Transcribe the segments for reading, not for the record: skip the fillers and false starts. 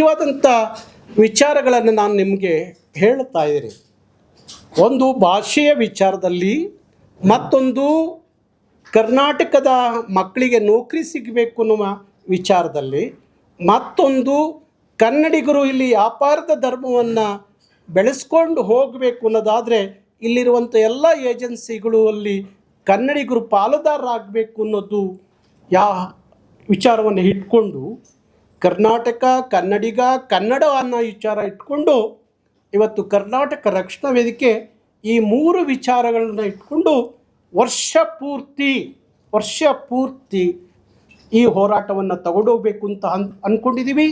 ಮುಖ್ಯವಾದಂಥ ವಿಚಾರಗಳನ್ನು ನಾನು ನಿಮಗೆ ಹೇಳ್ತಾ ಇದ್ದೀನಿ. ಒಂದು ಭಾಷೆಯ ವಿಚಾರದಲ್ಲಿ, ಮತ್ತೊಂದು ಕರ್ನಾಟಕದ ಮಕ್ಕಳಿಗೆ ನೌಕರಿ ಸಿಗಬೇಕು ಅನ್ನುವ ವಿಚಾರದಲ್ಲಿ, ಮತ್ತೊಂದು ಕನ್ನಡಿಗರು ಇಲ್ಲಿ ವ್ಯಾಪಾರದ ಧರ್ಮವನ್ನು ಬೆಳೆಸ್ಕೊಂಡು ಹೋಗಬೇಕು ಅನ್ನೋದಾದರೆ ಇಲ್ಲಿರುವಂಥ ಎಲ್ಲ ಏಜೆನ್ಸಿಗಳು ಅಲ್ಲಿ ಕನ್ನಡಿಗರು ಪಾಲುದಾರರಾಗಬೇಕು ಅನ್ನೋದು ವಿಚಾರವನ್ನು ಇಟ್ಕೊಂಡು, ಕರ್ನಾಟಕ, ಕನ್ನಡಿಗ, ಕನ್ನಡ ಅನ್ನೋ ವಿಚಾರ ಇಟ್ಕೊಂಡು ಇವತ್ತು ಕರ್ನಾಟಕ ರಕ್ಷಣಾ ವೇದಿಕೆ ಈ 3 ವಿಚಾರಗಳನ್ನು ಇಟ್ಕೊಂಡು ವರ್ಷ ಪೂರ್ತಿ ಈ ಹೋರಾಟವನ್ನು ತಗೊಂಡೋಗ್ಬೇಕು ಅಂತ ಅಂದ್ಕೊಂಡಿದ್ದೀವಿ.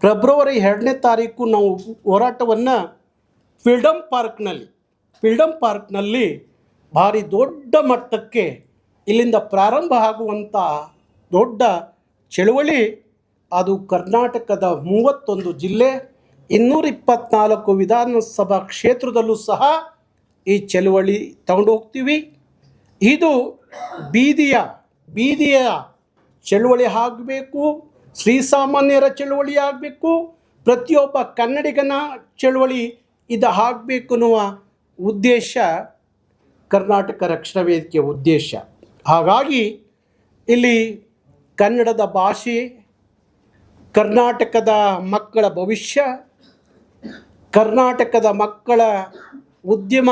ಫೆಬ್ರವರಿ 2ನೇ ತಾರೀಕು ನಾವು ಹೋರಾಟವನ್ನು ಫ್ರೀಡಮ್ ಪಾರ್ಕ್ನಲ್ಲಿ ಭಾರಿ ದೊಡ್ಡ ಮಟ್ಟಕ್ಕೆ ಇಲ್ಲಿಂದ ಪ್ರಾರಂಭ ಆಗುವಂಥ ದೊಡ್ಡ ಚಳುವಳಿ. ಅದು ಕರ್ನಾಟಕದ 31 ಜಿಲ್ಲೆ, 224 ವಿಧಾನಸಭಾ ಕ್ಷೇತ್ರದಲ್ಲೂ ಸಹ ಈ ಚಳುವಳಿ ತಗೊಂಡು ಹೋಗ್ತೀವಿ. ಇದು ಬೀದಿಯ ಚಳುವಳಿ ಆಗಬೇಕು, ಶ್ರೀಸಾಮಾನ್ಯರ ಚಳುವಳಿ ಆಗಬೇಕು, ಪ್ರತಿಯೊಬ್ಬ ಕನ್ನಡಿಗನ ಚಳುವಳಿ ಇದು ಆಗಬೇಕು ಅನ್ನುವ ಉದ್ದೇಶ ಕರ್ನಾಟಕ ರಕ್ಷಣಾ ವೇದಿಕೆಯ ಉದ್ದೇಶ. ಹಾಗಾಗಿ ಇಲ್ಲಿ ಕನ್ನಡದ ಭಾಷೆ, ಕರ್ನಾಟಕದ ಮಕ್ಕಳ ಭವಿಷ್ಯ, ಕರ್ನಾಟಕದ ಮಕ್ಕಳ ಉದ್ಯಮ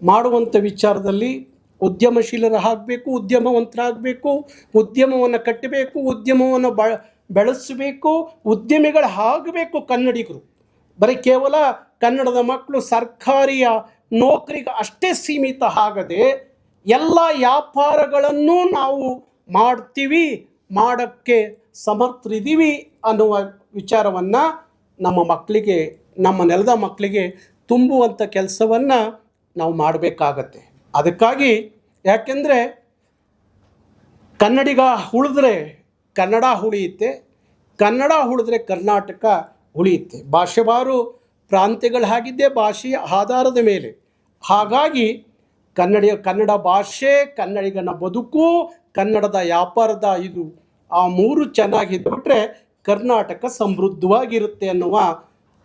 ಮಾಡುವಂಥ ವಿಚಾರದಲ್ಲಿ ಉದ್ಯಮಶೀಲರಾಗಬೇಕು, ಉದ್ಯಮವಂತರಾಗಬೇಕು, ಉದ್ಯಮವನ್ನು ಕಟ್ಟಬೇಕು, ಉದ್ಯಮವನ್ನು ಬೆಳೆಸಬೇಕು, ಉದ್ಯಮಿಗಳು ಆಗಬೇಕು ಕನ್ನಡಿಗರು. ಬರೀ ಕೇವಲ ಕನ್ನಡದ ಮಕ್ಕಳು ಸರ್ಕಾರಿಯ ನೌಕರಿಗೆ ಅಷ್ಟೇ ಸೀಮಿತ ಆಗದೆ ಎಲ್ಲ ವ್ಯಾಪಾರಗಳನ್ನು ನಾವು ಮಾಡೋಕ್ಕೆ ಸಮರ್ಥರಿದ್ದೀವಿ ಅನ್ನುವ ವಿಚಾರವನ್ನು ನಮ್ಮ ಮಕ್ಕಳಿಗೆ, ನಮ್ಮ ನೆಲದ ಮಕ್ಕಳಿಗೆ ತುಂಬುವಂಥ ಕೆಲಸವನ್ನು ನಾವು ಮಾಡಬೇಕಾಗತ್ತೆ. ಅದಕ್ಕಾಗಿ, ಯಾಕೆಂದರೆ ಕನ್ನಡಿಗ ಉಳಿದ್ರೆ ಕನ್ನಡ ಉಳಿಯುತ್ತೆ, ಕನ್ನಡ ಉಳಿದ್ರೆ ಕರ್ನಾಟಕ ಉಳಿಯುತ್ತೆ. ಭಾಷೆವಾರು ಪ್ರಾಂತ್ಯಗಳಾಗಿದ್ದೇ ಭಾಷೆಯ ಆಧಾರದ ಮೇಲೆ. ಹಾಗಾಗಿ ಕನ್ನಡ ಭಾಷೆ, ಕನ್ನಡಿಗನ ಬದುಕು, ಕನ್ನಡದ ವ್ಯಾಪಾರದ ಇದು ಆ 3 ಚೆನ್ನಾಗಿದ್ದುಬಿಟ್ರೆ ಕರ್ನಾಟಕ ಸಮೃದ್ಧವಾಗಿರುತ್ತೆ ಅನ್ನುವ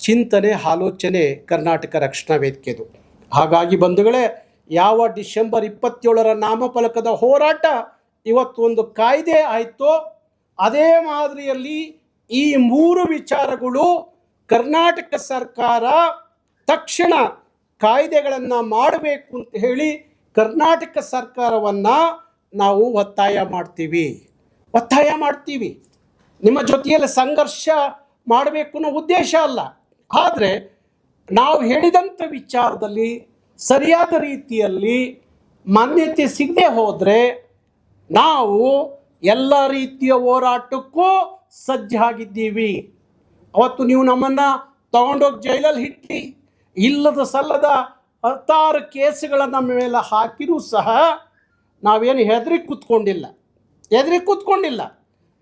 ಚಿಂತನೆ, ಆಲೋಚನೆ ಕರ್ನಾಟಕ ರಕ್ಷಣಾ ವೇದಿಕೆದು. ಹಾಗಾಗಿ ಬಂಧುಗಳೇ, ಯಾವ ಡಿಸೆಂಬರ್ 27ರ ನಾಮಫಲಕದ ಹೋರಾಟ ಇವತ್ತು ಒಂದು ಕಾಯ್ದೆ ಆಯಿತೋ, ಅದೇ ಮಾದರಿಯಲ್ಲಿ ಈ 3 ವಿಚಾರಗಳು ಕರ್ನಾಟಕ ಸರ್ಕಾರ ತಕ್ಷಣ ಕಾಯ್ದೆಗಳನ್ನು ಮಾಡಬೇಕು ಅಂತ ಹೇಳಿ ಕರ್ನಾಟಕ ಸರ್ಕಾರವನ್ನು ನಾವು ಒತ್ತಾಯ ಮಾಡ್ತೀವಿ. ನಿಮ್ಮ ಜೊತೆಯಲ್ಲಿ ಸಂಘರ್ಷ ಮಾಡಬೇಕು ಅನ್ನೋ ಉದ್ದೇಶ ಅಲ್ಲ. ಆದರೆ ನಾವು ಹೇಳಿದಂಥ ವಿಚಾರದಲ್ಲಿ ಸರಿಯಾದ ರೀತಿಯಲ್ಲಿ ಮಾನ್ಯತೆ ಸಿಗದೆ ಹೋದರೆ ನಾವು ಎಲ್ಲ ರೀತಿಯ ಹೋರಾಟಕ್ಕೂ ಸಜ್ಜಾಗಿದ್ದೀವಿ. ಅವತ್ತು ನೀವು ನಮ್ಮನ್ನು ತಗೊಂಡೋಗಿ ಜೈಲಲ್ಲಿ ಇಟ್ಟು ಇಲ್ಲದ ಸಲ್ಲದ 16 ಕೇಸುಗಳನ್ನು ನಮ್ಮ ಮೇಲೆ ಹಾಕಿರೂ ಸಹ ನಾವೇನು ಹೆದರಿ ಕೂತ್ಕೊಂಡಿಲ್ಲ.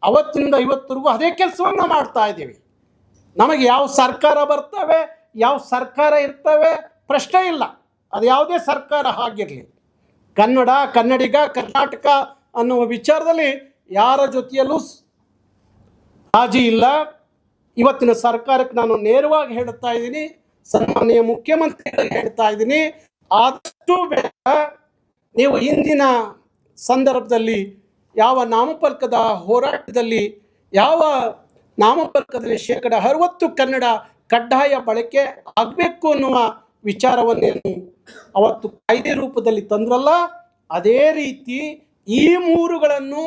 ಅವತ್ತಿನಿಂದ ಇವತ್ತರೆಗೂ ಅದೇ ಕೆಲಸವನ್ನು ಮಾಡ್ತಾ ಇದ್ದೀವಿ. ನಮಗೆ ಯಾವ ಸರ್ಕಾರ ಬರ್ತವೆ, ಯಾವ ಸರ್ಕಾರ ಇರ್ತವೆ ಪ್ರಶ್ನೆ ಇಲ್ಲ. ಅದು ಯಾವುದೇ ಸರ್ಕಾರ ಆಗಿರಲಿ, ಕನ್ನಡ, ಕನ್ನಡಿಗ, ಕರ್ನಾಟಕ ಅನ್ನುವ ವಿಚಾರದಲ್ಲಿ ಯಾರ ಜೊತೆಯಲ್ಲೂ ರಾಜಿ ಇಲ್ಲ. ಇವತ್ತಿನ ಸರ್ಕಾರಕ್ಕೆ ನಾನು ನೇರವಾಗಿ ಹೇಳ್ತಾ ಇದ್ದೀನಿ, ಸನ್ಮಾನ್ಯ ಮುಖ್ಯಮಂತ್ರಿಗಳಿಗೆ ಹೇಳ್ತಾ ಇದ್ದೀನಿ, ಆದಷ್ಟು ಬೇಗ ನೀವು ಇಂದಿನ ಸಂದರ್ಭದಲ್ಲಿ ಯಾವ ನಾಮಫಲಕದ ಹೋರಾಟದಲ್ಲಿ, ಯಾವ ನಾಮಫಲಕದಲ್ಲಿ 60% ಕನ್ನಡ ಕಡ್ಡಾಯ ಬಳಕೆ ಆಗಬೇಕು ಅನ್ನುವ ವಿಚಾರವನ್ನೇನು ಅವತ್ತು ಕಾಯ್ದೆ ರೂಪದಲ್ಲಿ ತಂದ್ರಲ್ಲ, ಅದೇ ರೀತಿ ಈ 3ಗಳನ್ನು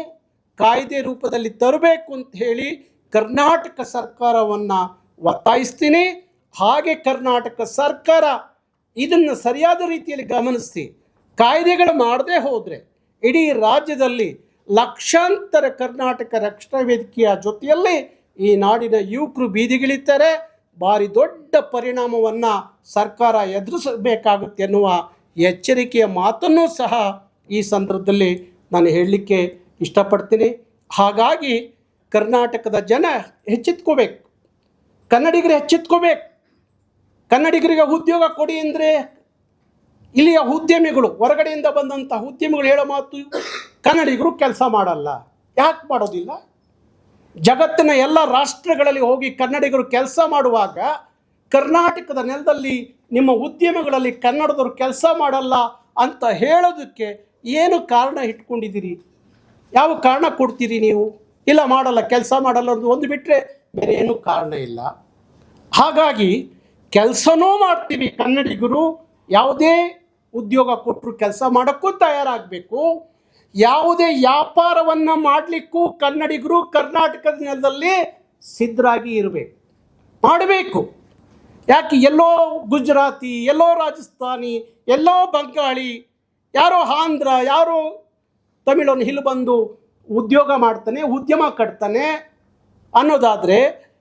ಕಾಯ್ದೆ ರೂಪದಲ್ಲಿ ತರಬೇಕು ಅಂತ ಹೇಳಿ ಕರ್ನಾಟಕ ಸರ್ಕಾರವನ್ನು ಒತ್ತಾಯಿಸ್ತೀನಿ. ಹಾಗೆ ಕರ್ನಾಟಕ ಸರ್ಕಾರ ಇದನ್ನು ಸರಿಯಾದ ರೀತಿಯಲ್ಲಿ ಗಮನಿಸಿ ಕಾಯ್ದೆಗಳು ಮಾಡದೇ ಹೋದರೆ ಇಡೀ ರಾಜ್ಯದಲ್ಲಿ ಲಕ್ಷಾಂತರ ಕರ್ನಾಟಕ ರಕ್ಷಣಾ ವೇದಿಕೆಯ ಜೊತೆಯಲ್ಲಿ ಈ ನಾಡಿನ ಯುವಕರು ಬೀದಿಗಿಳಿತಾರೆ. ಭಾರಿ ದೊಡ್ಡ ಪರಿಣಾಮವನ್ನು ಸರ್ಕಾರ ಎದುರಿಸಬೇಕಾಗುತ್ತೆ ಎನ್ನುವ ಎಚ್ಚರಿಕೆಯ ಮಾತನ್ನೂ ಸಹ ಈ ಸಂದರ್ಭದಲ್ಲಿ ನಾನು ಹೇಳಲಿಕ್ಕೆ ಇಷ್ಟಪಡ್ತೀನಿ. ಹಾಗಾಗಿ ಕರ್ನಾಟಕದ ಜನ ಎಚ್ಚೆತ್ಕೋಬೇಕು, ಕನ್ನಡಿಗರು ಎಚ್ಚೆತ್ಕೋಬೇಕು. ಕನ್ನಡಿಗರಿಗೆ ಉದ್ಯೋಗ ಕೊಡಿ ಅಂದರೆ ಇಲ್ಲಿಯ ಉದ್ಯಮಿಗಳು, ಹೊರಗಡೆಯಿಂದ ಬಂದಂಥ ಉದ್ಯಮಿಗಳು ಹೇಳೋ ಮಾತು, ಕನ್ನಡಿಗರು ಕೆಲಸ ಮಾಡಲ್ಲ. ಯಾಕೆ ಮಾಡೋದಿಲ್ಲ? ಜಗತ್ತಿನ ಎಲ್ಲ ರಾಷ್ಟ್ರಗಳಲ್ಲಿ ಹೋಗಿ ಕನ್ನಡಿಗರು ಕೆಲಸ ಮಾಡುವಾಗ ಕರ್ನಾಟಕದ ನೆಲದಲ್ಲಿ ನಿಮ್ಮ ಉದ್ಯಮಗಳಲ್ಲಿ ಕನ್ನಡದವರು ಕೆಲಸ ಮಾಡಲ್ಲ ಅಂತ ಹೇಳೋದಕ್ಕೆ ಏನು ಕಾರಣ ಇಟ್ಕೊಂಡಿದ್ದೀರಿ? ಯಾವ ಕಾರಣ ಕೊಡ್ತೀರಿ ನೀವು? ಇಲ್ಲ ಮಾಡಲ್ಲ, ಕೆಲಸ ಮಾಡಲ್ಲ ಅನ್ನೋದು ಒಂದು ಬಿಟ್ಟರೆ ಬೇರೆ ಏನೂ ಕಾರಣ ಇಲ್ಲ. ಹಾಗಾಗಿ ಕೆಲಸನೂ ಮಾಡ್ತೀವಿ ಕನ್ನಡಿಗರು, ಯಾವುದೇ ಉದ್ಯೋಗ ಕೊಟ್ಟರು ಕೆಲಸ ಮಾಡೋಕ್ಕೂ ತಯಾರಾಗಬೇಕು. ಯಾವುದೇ ವ್ಯಾಪಾರವನ್ನು ಮಾಡಲಿಕ್ಕೂ ಕನ್ನಡಿಗರು ಕರ್ನಾಟಕದ ನೆಲದಲ್ಲಿ ಸಿದ್ಧರಾಗಿ ಇರಬೇಕು, ಮಾಡಬೇಕು. ಯಾಕೆ ಎಲ್ಲೋ ಗುಜರಾತಿ, ಎಲ್ಲೋ ರಾಜಸ್ಥಾನಿ, ಎಲ್ಲೋ ಬಂಗಾಳಿ, ಯಾರೋ ಆಂಧ್ರ, ಯಾರೋ ತಮಿಳನ್ನು ಇಲ್ಲಿ ಬಂದು ಉದ್ಯೋಗ ಮಾಡ್ತಾನೆ, ಉದ್ಯಮ ಕಟ್ತಾನೆ ಅನ್ನೋದಾದರೆ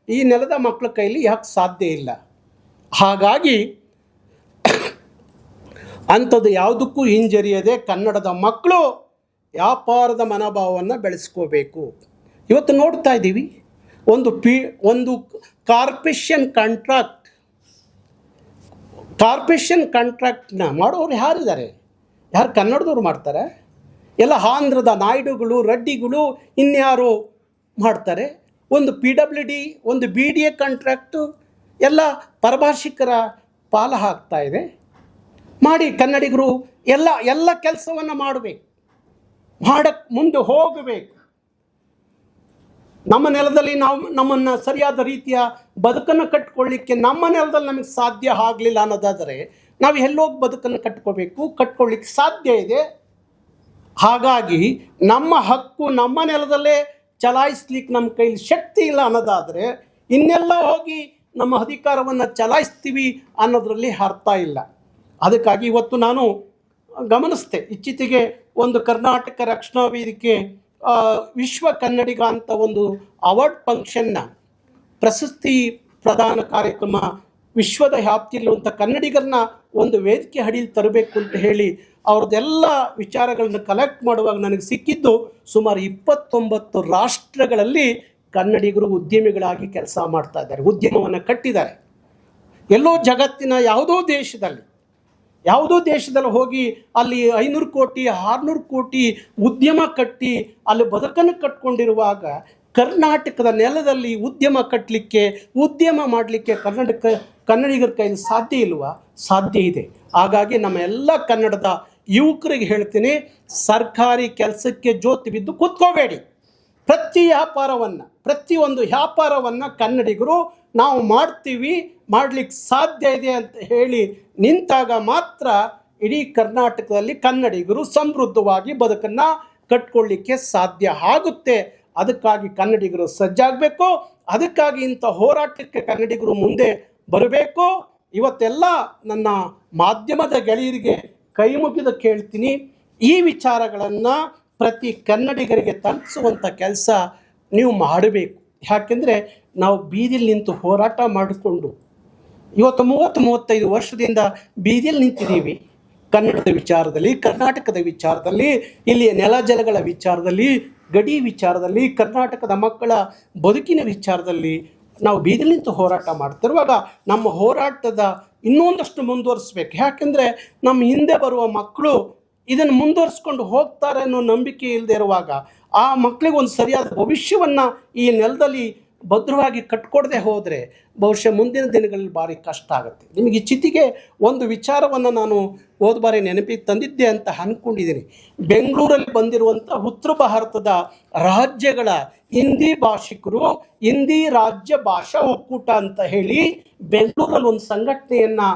ಈ ನೆಲದ ಮಕ್ಕಳ ಕೈಲಿ ಯಾಕೆ ಸಾಧ್ಯ ಇಲ್ಲ? ಹಾಗಾಗಿ ಅಂಥದ್ದು ಯಾವುದಕ್ಕೂ ಹಿಂಜರಿಯದೆ ಕನ್ನಡದ ಮಕ್ಕಳು ವ್ಯಾಪಾರದ ಮನೋಭಾವವನ್ನು ಬೆಳೆಸ್ಕೋಬೇಕು. ಇವತ್ತು ನೋಡ್ತಾ ಇದ್ದೀವಿ, ಒಂದು ಕಾರ್ಪೊರೇಷನ್ ಕಾಂಟ್ರಾಕ್ಟ್ನ ಮಾಡೋರು ಯಾರಿದ್ದಾರೆ? ಯಾರು ಕನ್ನಡದವ್ರು ಮಾಡ್ತಾರೆ? ಎಲ್ಲ ಆಂಧ್ರದ ನಾಯ್ಡುಗಳು, ರೆಡ್ಡಿಗಳು, ಇನ್ಯಾರು ಮಾಡ್ತಾರೆ. ಒಂದು PWD, ಒಂದು BDA ಕಾಂಟ್ರಾಕ್ಟು ಎಲ್ಲ ಪರಭಾಷಿಕರ ಪಾಲ ಹಾಕ್ತಾ ಇದೆ. ಮಾಡಿ ಕನ್ನಡಿಗರು ಎಲ್ಲ ಕೆಲಸವನ್ನು ಮಾಡಬೇಕು, ಮಾಡಕ್ಕೆ ಮುಂದೆ ಹೋಗಬೇಕು. ನಮ್ಮ ನೆಲದಲ್ಲಿ ನಮ್ಮನ್ನು ಸರಿಯಾದ ರೀತಿಯ ಬದುಕನ್ನು ಕಟ್ಕೊಳ್ಳಿಕ್ಕೆ ನಮ್ಮ ನೆಲದಲ್ಲಿ ನಮಗೆ ಸಾಧ್ಯ ಆಗಲಿಲ್ಲ ಅನ್ನೋದಾದರೆ ನಾವು ಎಲ್ಲೋಗಿ ಬದುಕನ್ನು ಕಟ್ಕೊಳ್ಳಿಕ್ಕೆ ಸಾಧ್ಯ ಇದೆ. ಹಾಗಾಗಿ ನಮ್ಮ ಹಕ್ಕು ನಮ್ಮ ನೆಲದಲ್ಲೇ ಚಲಾಯಿಸ್ಲಿಕ್ಕೆ ನಮ್ಮ ಕೈಲಿ ಶಕ್ತಿ ಇಲ್ಲ ಅನ್ನೋದಾದರೆ ಇನ್ನೆಲ್ಲ ಹೋಗಿ ನಮ್ಮ ಅಧಿಕಾರವನ್ನು ಚಲಾಯಿಸ್ತೀವಿ ಅನ್ನೋದರಲ್ಲಿ ಅರ್ಥ ಇಲ್ಲ. ಅದಕ್ಕಾಗಿ ಇವತ್ತು ನಾನು ಗಮನಿಸಿದೆ, ಇತ್ತೀಚೆಗೆ ಒಂದು ಕರ್ನಾಟಕ ರಕ್ಷಣಾ ವೇದಿಕೆ ವಿಶ್ವ ಕನ್ನಡಿಗ ಅಂತ ಒಂದು ಅವಾರ್ಡ್ ಫಂಕ್ಷನ್ನ ಪ್ರಶಸ್ತಿ ಪ್ರದಾನ ಕಾರ್ಯಕ್ರಮ, ವಿಶ್ವದ ವ್ಯಾಪ್ತಿಯಲ್ಲಿರುವಂಥ ಕನ್ನಡಿಗರನ್ನ ಒಂದು ವೇದಿಕೆ ಅಡಿಯಲ್ಲಿ ತರಬೇಕು ಅಂತ ಹೇಳಿ ಅವ್ರದ್ದೆಲ್ಲ ವಿಚಾರಗಳನ್ನು ಕಲೆಕ್ಟ್ ಮಾಡುವಾಗ ನನಗೆ ಸಿಕ್ಕಿದ್ದು ಸುಮಾರು 29 ರಾಷ್ಟ್ರಗಳಲ್ಲಿ ಕನ್ನಡಿಗರು ಉದ್ಯಮಿಗಳಾಗಿ ಕೆಲಸ ಮಾಡ್ತಾ ಇದ್ದಾರೆ, ಉದ್ಯಮವನ್ನು ಕಟ್ಟಿದ್ದಾರೆ. ಎಲ್ಲೋ ಜಗತ್ತಿನ ಯಾವುದೋ ದೇಶದಲ್ಲಿ ಹೋಗಿ ಅಲ್ಲಿ 500 ಕೋಟಿ 600 ಕೋಟಿ ಉದ್ಯಮ ಕಟ್ಟಿ ಅಲ್ಲಿ ಬದುಕನ್ನು ಕಟ್ಕೊಂಡಿರುವಾಗ ಕರ್ನಾಟಕದ ನೆಲದಲ್ಲಿ ಉದ್ಯಮ ಕಟ್ಟಲಿಕ್ಕೆ, ಉದ್ಯಮ ಮಾಡಲಿಕ್ಕೆ ಕನ್ನಡಿಗರ ಕೈಲಿ ಸಾಧ್ಯ ಇಲ್ವಾ? ಸಾಧ್ಯ ಇದೆ. ಹಾಗಾಗಿ ನಮ್ಮ ಎಲ್ಲ ಕನ್ನಡದ ಯುವಕರಿಗೆ ಹೇಳ್ತೀನಿ, ಸರ್ಕಾರಿ ಕೆಲಸಕ್ಕೆ ಜೋತು ಬಿದ್ದು ಕೂತ್ಕೋಬೇಡಿ. ಪ್ರತಿಯೊಂದು ವ್ಯಾಪಾರವನ್ನು ಕನ್ನಡಿಗರು ನಾವು ಮಾಡ್ತೀವಿ, ಮಾಡಲಿಕ್ಕೆ ಸಾಧ್ಯ ಇದೆ ಅಂತ ಹೇಳಿ ನಿಂತಾಗ ಮಾತ್ರ ಇಡೀ ಕರ್ನಾಟಕದಲ್ಲಿ ಕನ್ನಡಿಗರು ಸಮೃದ್ಧವಾಗಿ ಬದುಕನ್ನು ಕಟ್ಕೊಳ್ಳಿಕ್ಕೆ ಸಾಧ್ಯ ಆಗುತ್ತೆ. ಅದಕ್ಕಾಗಿ ಕನ್ನಡಿಗರು ಸಜ್ಜಾಗಬೇಕು. ಅದಕ್ಕಾಗಿ ಇಂಥ ಹೋರಾಟಕ್ಕೆ ಕನ್ನಡಿಗರು ಮುಂದೆ ಬರಬೇಕು. ಇವತ್ತೆಲ್ಲ ನನ್ನ ಮಾಧ್ಯಮದ ಗೆಳೆಯರಿಗೆ ಕೈ ಮುಗಿದು ಕೇಳ್ತೀನಿ, ಈ ವಿಚಾರಗಳನ್ನು ಪ್ರತಿ ಕನ್ನಡಿಗರಿಗೆ ತಲುಪಿಸುವಂಥ ಕೆಲಸ ನೀವು ಮಾಡಬೇಕು. ಯಾಕೆಂದರೆ ನಾವು ಬೀದಿಲಿ ನಿಂತು ಹೋರಾಟ ಮಾಡಿಕೊಂಡು ಇವತ್ತು 30-35 ವರ್ಷದಿಂದ ಬೀದಿಯಲ್ಲಿ ನಿಂತಿದ್ದೀವಿ. ಕನ್ನಡದ ವಿಚಾರದಲ್ಲಿ, ಕರ್ನಾಟಕದ ವಿಚಾರದಲ್ಲಿ, ಇಲ್ಲಿಯ ನೆಲ ಜಲಗಳ ವಿಚಾರದಲ್ಲಿ, ಗಡಿ ವಿಚಾರದಲ್ಲಿ, ಕರ್ನಾಟಕದ ಮಕ್ಕಳ ಬದುಕಿನ ವಿಚಾರದಲ್ಲಿ ನಾವು ಬೀದಿಲಿ ನಿಂತು ಹೋರಾಟ ಮಾಡ್ತಿರುವಾಗ ನಮ್ಮ ಹೋರಾಟದ ಇನ್ನೊಂದಷ್ಟು ಮುಂದುವರಿಸ್ಬೇಕು. ಯಾಕೆಂದರೆ ನಮ್ಮ ಹಿಂದೆ ಬರುವ ಮಕ್ಕಳು ಇದನ್ನು ಮುಂದುವರಿಸ್ಕೊಂಡು ಹೋಗ್ತಾರೆ ಅನ್ನೋ ನಂಬಿಕೆ ಇಲ್ಲದೆ ಇರುವಾಗ ಆ ಮಕ್ಕಳಿಗೆ ಒಂದು ಸರಿಯಾದ ಭವಿಷ್ಯವನ್ನು ಈ ನೆಲದಲ್ಲಿ ಭದ್ರವಾಗಿ ಕಟ್ಕೊಡದೆ ಹೋದರೆ ಬಹುಶಃ ಮುಂದಿನ ದಿನಗಳಲ್ಲಿ ಭಾರಿ ಕಷ್ಟ ಆಗುತ್ತೆ. ನಿಮಗೆ ಇತ್ತೀಚೆಗೆ ಒಂದು ವಿಚಾರವನ್ನು ನಾನು ಹೋದ ಬಾರಿ ನೆನಪಿಗೆ ತಂದಿದ್ದೆ ಅಂತ ಅಂದ್ಕೊಂಡಿದ್ದೀನಿ. ಬೆಂಗಳೂರಲ್ಲಿ ಬಂದಿರುವಂಥ ಉತ್ತರ ಭಾರತದ ರಾಜ್ಯಗಳ ಹಿಂದಿ ಭಾಷಿಕರು ಹಿಂದಿ ರಾಜ್ಯ ಭಾಷಾ ಒಕ್ಕೂಟ ಅಂತ ಹೇಳಿ ಬೆಂಗಳೂರಲ್ಲಿ ಒಂದು ಸಂಘಟನೆಯನ್ನು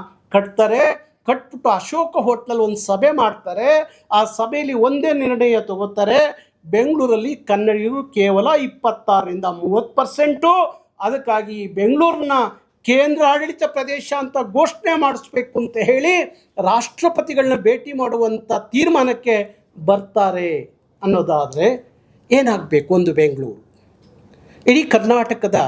ಕಟ್ಬಿಟ್ಟು ಅಶೋಕ ಹೋಟ್ಲಲ್ಲಿ ಒಂದು ಸಭೆ ಮಾಡ್ತಾರೆ. ಆ ಸಭೆಯಲ್ಲಿ ಒಂದೇ ನಿರ್ಣಯ ತಗೋತಾರೆ, ಬೆಂಗಳೂರಲ್ಲಿ ಕನ್ನಡಿಗರು ಕೇವಲ 26-30%. ಅದಕ್ಕಾಗಿ ಬೆಂಗಳೂರನ್ನ ಕೇಂದ್ರ ಆಡಳಿತ ಪ್ರದೇಶ ಅಂತ ಘೋಷಣೆ ಮಾಡಿಸ್ಬೇಕು ಅಂತ ಹೇಳಿ ರಾಷ್ಟ್ರಪತಿಗಳನ್ನ ಭೇಟಿ ಮಾಡುವಂಥ ತೀರ್ಮಾನಕ್ಕೆ ಬರ್ತಾರೆ. ಅನ್ನೋದಾದರೆ ಏನಾಗಬೇಕು? ಒಂದು ಬೆಂಗಳೂರು ಇಡೀ ಕರ್ನಾಟಕದ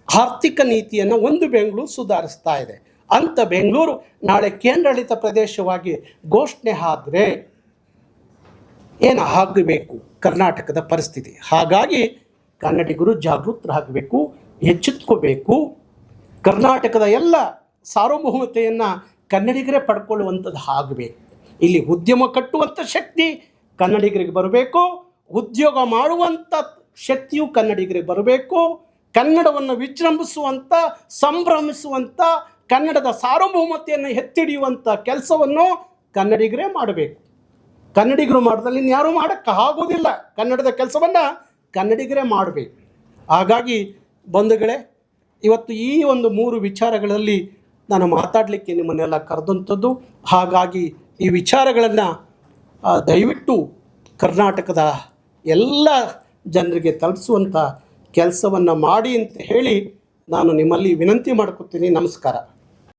ಆರ್ಥಿಕ ನೀತಿಯನ್ನು ಒಂದು ಬೆಂಗಳೂರು ಸುಧಾರಿಸ್ತಾ ಇದೆ. ಅಂಥ ಬೆಂಗಳೂರು ನಾಳೆ ಕೇಂದ್ರಾಡಳಿತ ಪ್ರದೇಶವಾಗಿ ಘೋಷಣೆ ಆದರೆ ಏನಾಗಬೇಕು ಕರ್ನಾಟಕದ ಪರಿಸ್ಥಿತಿ? ಹಾಗಾಗಿ ಕನ್ನಡಿಗರು ಜಾಗೃತರಾಗಬೇಕು, ಎಚ್ಚೆತ್ಕೋಬೇಕು. ಕರ್ನಾಟಕದ ಎಲ್ಲ ಸಾರ್ವಭೌಮತೆಯನ್ನು ಕನ್ನಡಿಗರೇ ಪಡ್ಕೊಳ್ಳುವಂಥದ್ದು ಆಗಬೇಕು. ಇಲ್ಲಿ ಉದ್ಯಮ ಕಟ್ಟುವಂಥ ಶಕ್ತಿ ಕನ್ನಡಿಗರಿಗೆ ಬರಬೇಕು. ಉದ್ಯೋಗ ಮಾಡುವಂಥ ಶಕ್ತಿಯು ಕನ್ನಡಿಗರಿಗೆ ಬರಬೇಕು. ಕನ್ನಡವನ್ನು ವಿಜೃಂಭಿಸುವಂಥ, ಸಂಭ್ರಮಿಸುವಂಥ, ಕನ್ನಡದ ಸಾರ್ವಭೌಮತೆಯನ್ನು ಎತ್ತಿಡಿಯುವಂಥ ಕೆಲಸವನ್ನು ಕನ್ನಡಿಗರೇ ಮಾಡಬೇಕು. ಕನ್ನಡಿಗರು ಮಾಡಿದಲ್ಲಿ ಇನ್ಯಾರೂ ಮಾಡೋಕ್ಕೆ ಆಗೋದಿಲ್ಲ. ಕನ್ನಡದ ಕೆಲಸವನ್ನು ಕನ್ನಡಿಗರೇ ಮಾಡಬೇಕು. ಹಾಗಾಗಿ ಬಂಧುಗಳೇ, ಇವತ್ತು ಈ ಒಂದು 3 ವಿಚಾರಗಳಲ್ಲಿ ನಾನು ಮಾತಾಡಲಿಕ್ಕೆ ನಿಮ್ಮನ್ನೆಲ್ಲ ಕರೆದಂಥದ್ದು. ಹಾಗಾಗಿ ಈ ವಿಚಾರಗಳನ್ನು ದಯವಿಟ್ಟು ಕರ್ನಾಟಕದ ಎಲ್ಲ ಜನರಿಗೆ ತಲುಪಿಸುವಂಥ ಕೆಲಸವನ್ನು ಮಾಡಿ ಅಂತ ಹೇಳಿ ನಾನು ನಿಮ್ಮಲ್ಲಿ ವಿನಂತಿ ಮಾಡ್ಕೊತೀನಿ. ನಮಸ್ಕಾರ.